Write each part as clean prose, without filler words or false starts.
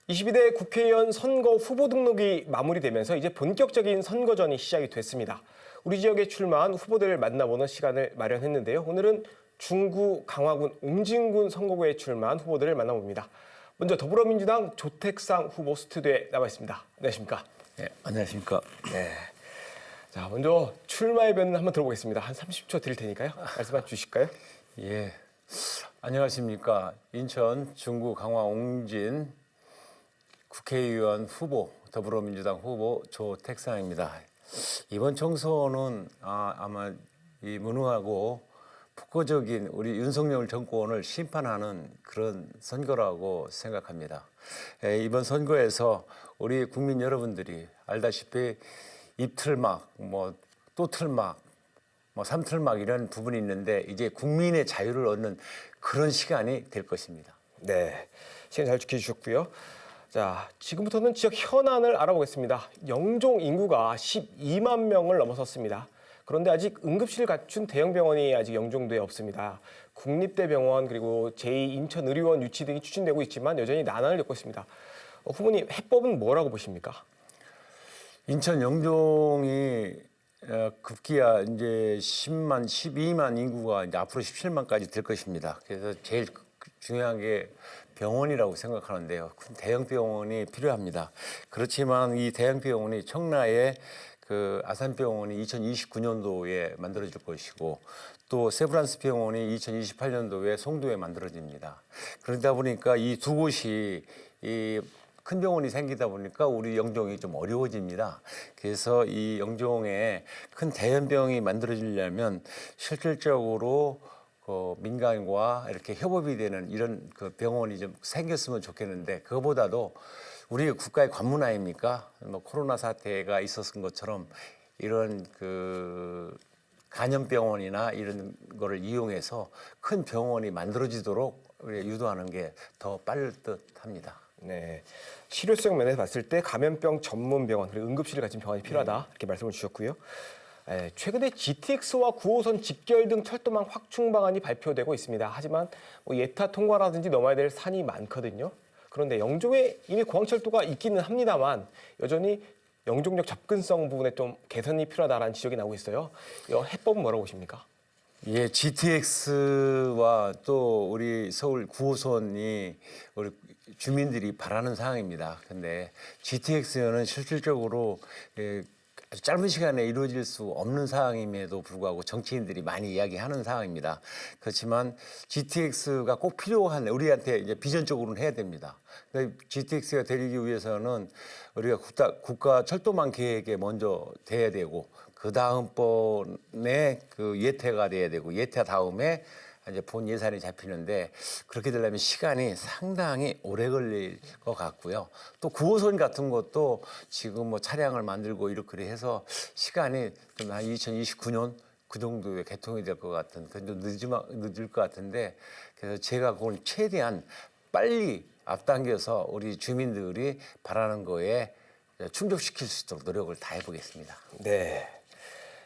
22대 국회의원 선거 후보 등록이 마무리되면서 이제 본격적인 선거전이 시작이 됐습니다. 우리 지역에 출마한 후보들을 만나보는 시간을 마련했는데요. 오늘은 중구 강화군 옹진군 선거구에 출마한 후보들을 만나봅니다. 먼저 더불어민주당 조택상 후보 스튜디오에 나와 있습니다. 안녕하십니까? 네, 안녕하십니까? 네. 자, 먼저 출마의 변은 한번 들어보겠습니다. 한 30초 드릴 테니까요. 말씀해 주실까요? 예, 안녕하십니까? 인천 중구 강화 옹진 국회의원 후보, 더불어민주당 후보 조택상입니다. 이번 총선은 아마 이 무능하고 폭거적인 우리 윤석열 정권을 심판하는 그런 선거라고 생각합니다. 이번 선거에서 우리 국민 여러분들이 알다시피 입틀막, 또 틀막, 삼틀막 이런 부분이 있는데 이제 국민의 자유를 얻는 그런 시간이 될 것입니다. 네, 시간 잘 지켜주셨고요. 자, 지금부터는 지역 현안을 알아보겠습니다. 영종 인구가 12만 명을 넘어섰습니다. 그런데 아직 응급실을 갖춘 대형 병원이 아직 영종도에 없습니다. 국립대병원 그리고 제2인천의료원 유치 등이 추진되고 있지만 여전히 난항을 겪고 있습니다. 후보님, 해법은 뭐라고 보십니까? 인천 영종이 급기야 이제 10만, 12만 인구가 이제 앞으로 17만까지 될 것입니다. 그래서 제일 중요한 게 병원이라고 생각하는데요. 큰 대형 병원이 필요합니다. 그렇지만 이 대형 병원이 청라에 그 아산병원이 2029년도에 만들어질 것이고 또 세브란스 병원이 2028년도에 송도에 만들어집니다. 그러다 보니까 이 두 곳이 이 큰 병원이 생기다 보니까 우리 영종이 좀 어려워집니다. 그래서 이 영종에 큰 대형병이 만들어지려면 실질적으로 민간과 이렇게 협업이 되는 이런 그 병원이 좀 생겼으면 좋겠는데 그거보다도 우리 국가의 관문 아닙니까? 코로나 사태가 있었던 것처럼 이런 그 간염병원이나 이런 거를 이용해서 큰 병원이 만들어지도록 유도하는 게 더 빠를 듯합니다. 네, 실효성 면에서 봤을 때 감염병 전문 병원 그리고 응급실을 가진 병원이 필요하다 이렇게 말씀을 주셨고요. 최근에 GTX와 9호선 직결 등 철도망 확충 방안이 발표되고 있습니다. 하지만 예타 통과라든지 넘어야 될 산이 많거든요. 그런데 영종에 이미 공항철도가 있기는 합니다만 여전히 영종역 접근성 부분에 좀 개선이 필요하다는 지적이 나오고 있어요. 이 해법은 뭐라고 보십니까? 예, GTX와 또 우리 서울 9호선이 우리 주민들이 바라는 사항입니다. 근데 GTX는 실질적으로 아주 짧은 시간에 이루어질 수 없는 사항임에도 불구하고 정치인들이 많이 이야기하는 사항입니다. 그렇지만 GTX가 꼭 필요한 우리한테 이제 비전적으로는 해야 됩니다. GTX가 되기 위해서는 우리가 국가 철도망 계획에 먼저 돼야 되고 그 다음번에 그 예태가 돼야 되고 예태 다음에 이제 본 예산이 잡히는데 그렇게 되려면 시간이 상당히 오래 걸릴 것 같고요. 또 9호선 같은 것도 지금 차량을 만들고 이렇게 해서 시간이 한 2029년 그 정도에 개통이 될 것 같은 그래도 늦을 것 같은데 그래서 제가 그걸 최대한 빨리 앞당겨서 우리 주민들이 바라는 거에 충족시킬 수 있도록 노력을 다해보겠습니다. 네.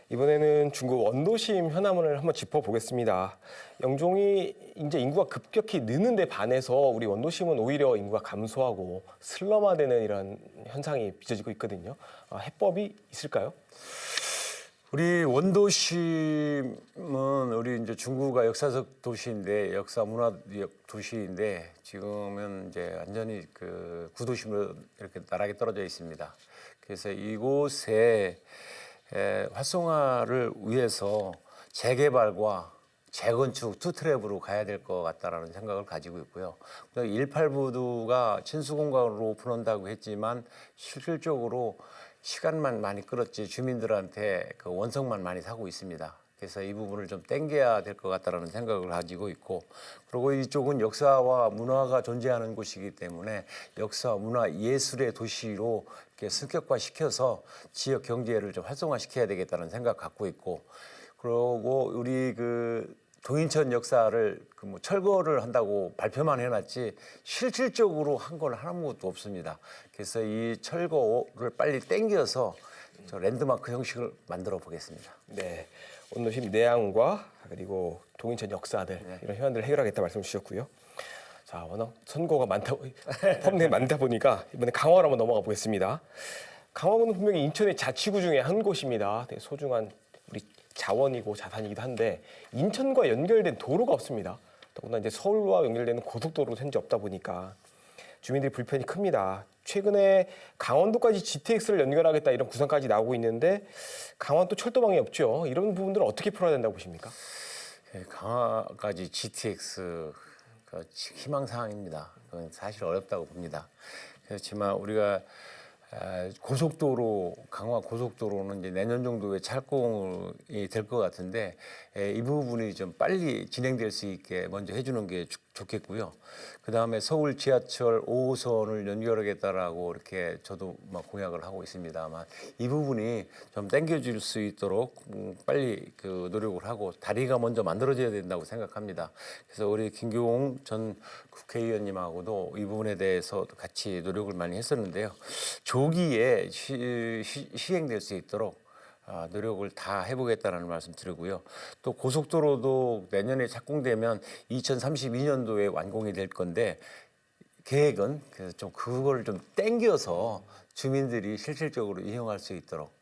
이번에는 중구 원도심 현안을 한번 짚어보겠습니다. 영종이 이제 인구가 급격히 느는데 반해서 우리 원도심은 오히려 인구가 감소하고 슬럼화되는 이런 현상이 빚어지고 있거든요. 해법이 있을까요? 우리 원도심은 우리 이제 중구가 역사적 도시인데 역사 문화적 도시인데 지금은 이제 완전히 그 구도심으로 이렇게 나락에 떨어져 있습니다. 그래서 이곳에 활성화를 위해서 재개발과 재건축 투트랩으로 가야 될 것 같다라는 생각을 가지고 있고요. 1.8부두가 친수공간으로 오픈한다고 했지만 실질적으로 시간만 많이 끌었지 주민들한테 그 원성만 많이 사고 있습니다. 그래서 이 부분을 좀 땡겨야 될 것 같다라는 생각을 가지고 있고 그리고 이쪽은 역사와 문화가 존재하는 곳이기 때문에 역사, 문화, 예술의 도시로 이렇게 승격화시켜서 지역 경제를 좀 활성화시켜야 되겠다는 생각 갖고 있고 그리고 우리 그 동인천 역사를 철거를 한다고 발표만 해놨지 실질적으로 한 건 아무것도 없습니다. 그래서 이 철거를 빨리 땡겨서 저 랜드마크 형식을 만들어 보겠습니다. 네, 원도심 내양과 그리고 동인천 역사들 이런 현안들을 해결하겠다 말씀 주셨고요. 자, 워낙 선거가 펌네일 많다 보니까 이번에 강화로 한번 넘어가 보겠습니다. 강화군은 분명히 인천의 자치구 중에 한 곳입니다. 되게 소중한 우리 자원이고 자산이기도 한데 인천과 연결된 도로가 없습니다. 더구나 이제 서울과 연결되는 고속도로도 현재 없다 보니까 주민들이 불편이 큽니다. 최근에 강원도까지 GTX를 연결하겠다 이런 구상까지 나오고 있는데 강원도 철도망이 없죠. 이런 부분들은 어떻게 풀어야 된다고 보십니까? 예, 강화까지 GTX 희망사항입니다. 그건 사실 어렵다고 봅니다. 그렇지만 우리가 고속도로, 강화 고속도로는 이제 내년 정도에 착공이 될 것 같은데 이 부분이 좀 빨리 진행될 수 있게 먼저 해주는 게 좋겠고요. 그 다음에 서울 지하철 5호선을 연결하겠다라고 이렇게 저도 막 공약을 하고 있습니다만 이 부분이 좀 당겨줄 수 있도록 빨리 그 노력을 하고 다리가 먼저 만들어져야 된다고 생각합니다. 그래서 우리 김교웅 전 국회의원님하고도 이 부분에 대해서 같이 노력을 많이 했었는데요. 조기에 시행될 수 있도록 노력을 다 해보겠다는 말씀 드리고요. 또 고속도로도 내년에 착공되면 2032년도에 완공이 될 건데 계획은 그래서 좀 그걸 좀 땡겨서 주민들이 실질적으로 이용할 수 있도록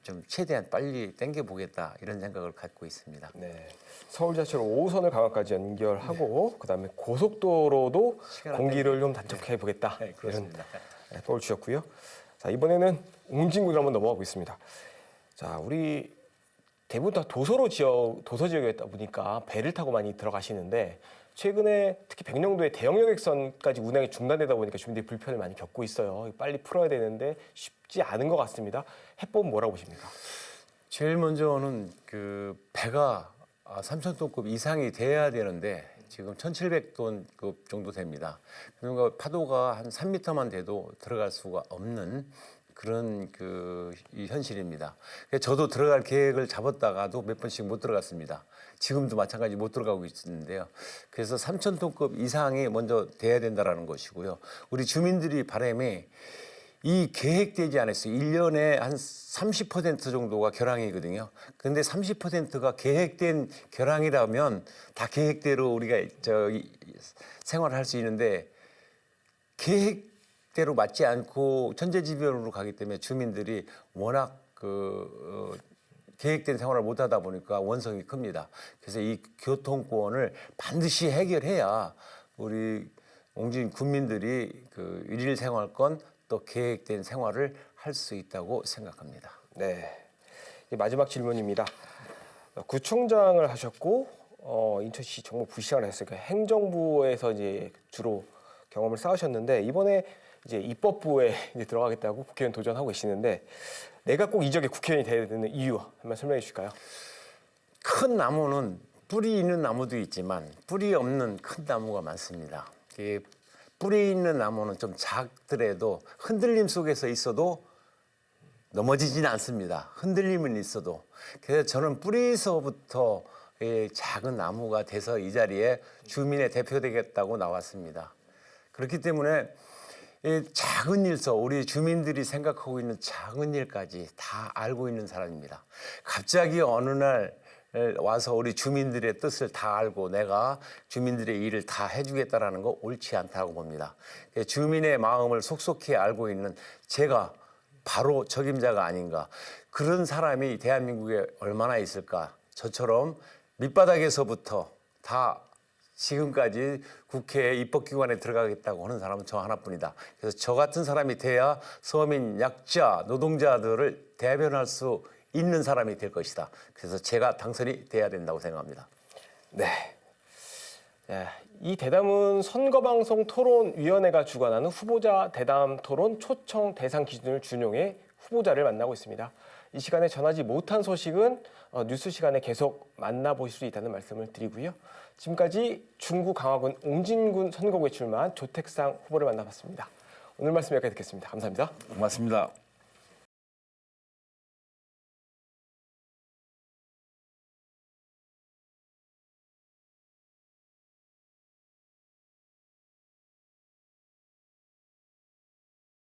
좀 최대한 빨리 땡겨 보겠다 이런 생각을 갖고 있습니다. 네. 서울 지하철 5호선을 강화까지 연결하고 그다음에 고속도로도 공기를 좀 단축해 보겠다. 네, 그렇습니다. 이런 볼 주셨고요. 자, 이번에는 옹진군으로 한번 넘어가고 있습니다. 자, 우리 대부분 다 도서 지역이었다 보니까 배를 타고 많이 들어가시는데 최근에 특히 백령도의 대형 여객선까지 운항이 중단되다 보니까 주민들이 불편을 많이 겪고 있어요. 빨리 풀어야 되는데 쉽지 않은 것 같습니다. 해법은 뭐라고 보십니까? 제일 먼저는 그 배가 3,000톤급 이상이 돼야 되는데 지금 1,700톤급 정도 됩니다. 그러니까 파도가 한 3m만 돼도 들어갈 수가 없는 그런 이 현실입니다. 저도 들어갈 계획을 잡았다가도 몇 번씩 못 들어갔습니다. 지금도 마찬가지 못 들어가고 있는데요. 그래서 3,000톤급 이상이 먼저 돼야 된다는 것이고요. 우리 주민들이 바람에 이 계획되지 않았어요. 1년에 한 30% 정도가 결항이거든요. 근데 30%가 계획된 결항이라면 다 계획대로 우리가 생활할 수 있는데 계획대로 맞지 않고 천재지변으로 가기 때문에 주민들이 워낙 계획된 생활을 못하다 보니까 원성이 큽니다. 그래서 이 교통권을 반드시 해결해야 우리 옹진 군민들이 일일 생활권 또 계획된 생활을 할 수 있다고 생각합니다. 네. 마지막 질문입니다. 구청장을 하셨고 인천시 정무 부시장을 했으니까 행정부에서 이제 주로 경험을 쌓으셨는데 이번에 이제 입법부에 이제 들어가겠다고 국회의원 도전하고 계시는데 내가 꼭 이 지역의 국회의원이 돼야 되는 이유 한번 설명해 주실까요? 큰 나무는 뿌리 있는 나무도 있지만 뿌리 없는 큰 나무가 많습니다. 뿌리 있는 나무는 좀 작더라도 흔들림 속에서 있어도 넘어지진 않습니다. 흔들림은 있어도. 그래서 저는 뿌리에서부터 작은 나무가 돼서 이 자리에 주민의 대표 되겠다고 나왔습니다. 그렇기 때문에 작은 일서 우리 주민들이 생각하고 있는 작은 일까지 다 알고 있는 사람입니다. 갑자기 어느 날 와서 우리 주민들의 뜻을 다 알고 내가 주민들의 일을 다 해주겠다라는 거 옳지 않다고 봅니다. 주민의 마음을 속속히 알고 있는 제가 바로 적임자가 아닌가. 그런 사람이 대한민국에 얼마나 있을까. 저처럼 밑바닥에서부터 다 지금까지 국회 입법기관에 들어가겠다고 하는 사람은 저 하나뿐이다. 그래서 저 같은 사람이 돼야 서민, 약자, 노동자들을 대변할 수 있는 사람이 될 것이다. 그래서 제가 당선이 돼야 된다고 생각합니다. 네. 이 대담은 선거방송 토론위원회가 주관하는 후보자 대담 토론 초청 대상 기준을 준용해 후보자를 만나고 있습니다. 이 시간에 전하지 못한 소식은 뉴스 시간에 계속 만나보실 수 있다는 말씀을 드리고요. 지금까지 중구 강화군 옹진군 선거구에 출마한 조택상 후보를 만나봤습니다. 오늘 말씀 여기까지 듣겠습니다. 감사합니다. 고맙습니다.